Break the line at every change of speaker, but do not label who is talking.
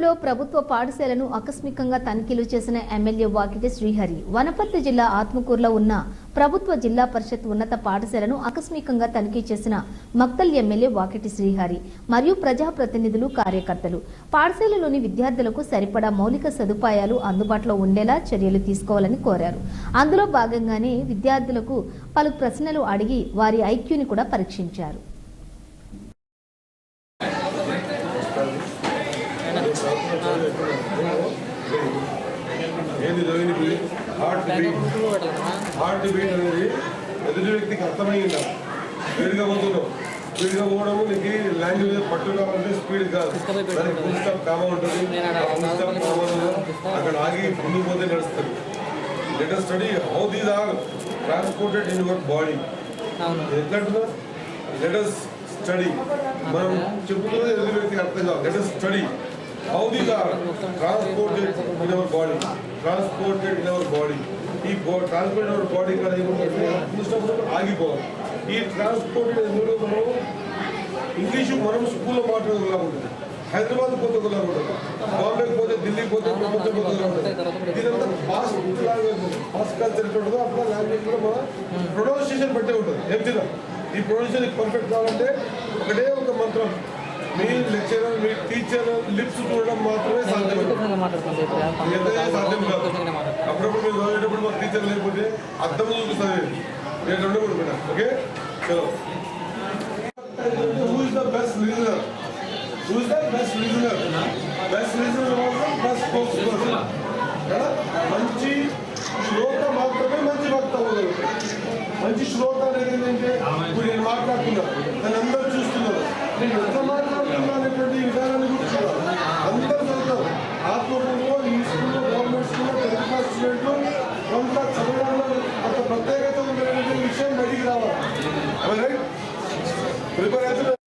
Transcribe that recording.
ఆత్మకూరులో ప్రభుత్వ పాఠశాలను ఆకస్మికంగా తనిఖీలు చేసిన ఎమ్మెల్యే వాకిటి శ్రీహరి. వనపర్తి జిల్లా ఆత్మకూరులో ఉన్న ప్రభుత్వ జిల్లా పరిషత్ ఉన్నత పాఠశాలను ఆకస్మికంగా తనిఖీ చేసిన మక్తల్ ఎమ్మెల్యే వాకిటి శ్రీహరి మరియు ప్రజాప్రతినిధులు, కార్యకర్తలు పాఠశాలలోని విద్యార్థులకు సరిపడా మౌలిక సదుపాయాలు అందుబాటులో ఉండేలా చర్యలు తీసుకోవాలని కోరారు. అందులో భాగంగానే విద్యార్థులకు పలు ప్రశ్నలు అడిగి వారి ఐక్యూని కూడా పరీక్షించారు.
హార్ట్ బీట్ అనేది ఎదుటి వ్యక్తికి అర్థమైందా? స్పీడ్గా పోతున్నావు, స్పీడ్గా పోవడము నీకు లాంగ్వేజ్ పట్టు కావాలంటే స్పీడ్ కాదు, దానికి ఫుల్ స్టాప్ కామా ఉంటుంది. అక్కడ ఆగి ముందుకు పోతే నడుస్తుంది. Let us study how these are transported in your body. ఎట్లంటున్నా? Let us study. మనం చెప్పుకున్నది ఎదుటి వ్యక్తికి అర్థం కాదు. Let us study how these are transported in our body, transported in our body. ఈ ట్రాన్స్పోర్ట్ అవర్ బాడీ కానీ ఆగిపోవాలి. ఈ ట్రాన్స్పోర్ట్ ఎందులో మనం ఇంగ్లీషు మనం స్కూల్లో మాట్లాడుకోలా ఉంటుంది, హైదరాబాద్ పోతే ఒకలా ఉంటుంది, బాంబేకి పోతే, ఢిల్లీకి పోతే, ప్రపంచం పోతే ఉంటుంది. దీనంతా ఫాస్ట్ ఫాస్ట్ కల్చర్ ఉంటుందో అట్లా లాంగ్వేజ్ కూడా మన ప్రొనౌన్సియేషన్ బట్టే ఉంటుంది. ఏం తిన్నా ఈ ప్రొనౌన్సియేషన్ పర్ఫెక్ట్ కావాలంటే ఒకటే ఒక మంత్రం, మీ లెక్చరర్, మీ టీచర్ లిప్స్ చూడడం మాత్రమే సాధ్యం కాదు. అప్పుడప్పుడు మీరు చదివేటప్పుడు మా టీచర్ లేకపోతే అర్థం చూపిస్తుంది. నేను రెండు కూడా పెట్టా. ఓకే, చలో. Who is the best reasoner? Who is the best reasoner? Best reasoner మాత్రం బెస్ట్ స్పోక్స్ పర్సన్. మంచి శ్రోత మాత్రమే మంచి వక్త అవ్వగలుగుతారు. మంచి శ్రోత అనేది ఏంటంటే ఇప్పుడు నేను మాట్లాడుతున్నా, నన్ను అందరూ చూస్తున్నారు, నేను ఎంత మాట్లాడుతున్నా అనేటువంటి విధానాన్ని గురించి అందరూ చదువుతారు. ఆత్మకూరులో ఈ స్కూల్లో, గవర్నమెంట్ స్కూల్లో 10th క్లాస్ స్టూడెంట్లు కొంత చదవడంలో ఒక ప్రత్యేకత ఉందనే విషయం బయటికి రావాలి. ప్రిపేర్ అవుతున్నారు.